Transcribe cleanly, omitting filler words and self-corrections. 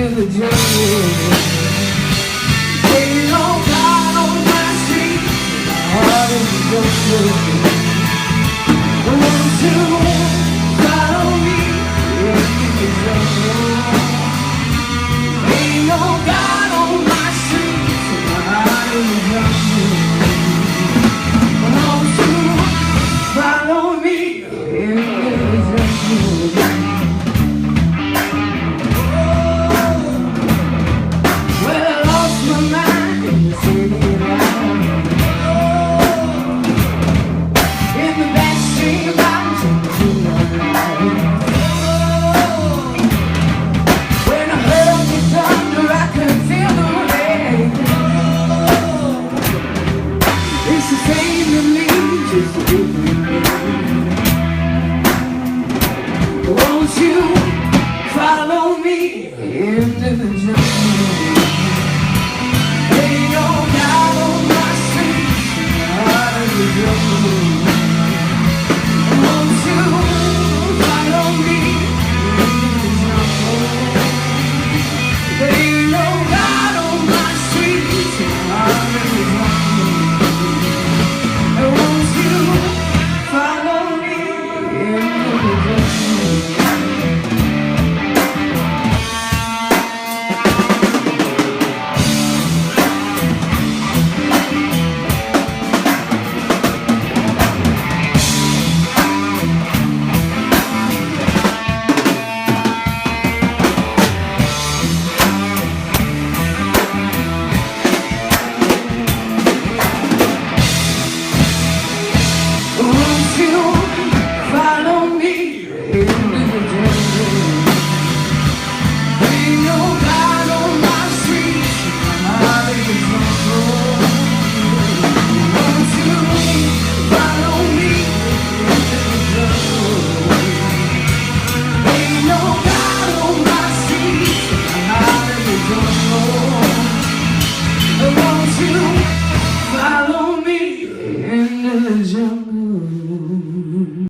into the jungle. Ain't no God on my street, my heart in the jungle. Won't you follow me into the jungle? Ain't no God on my street, my heart in the jungle. Won't you follow me into the jungle? Won't you follow me into the jungle? Ain't no God on my street, out of the jungle.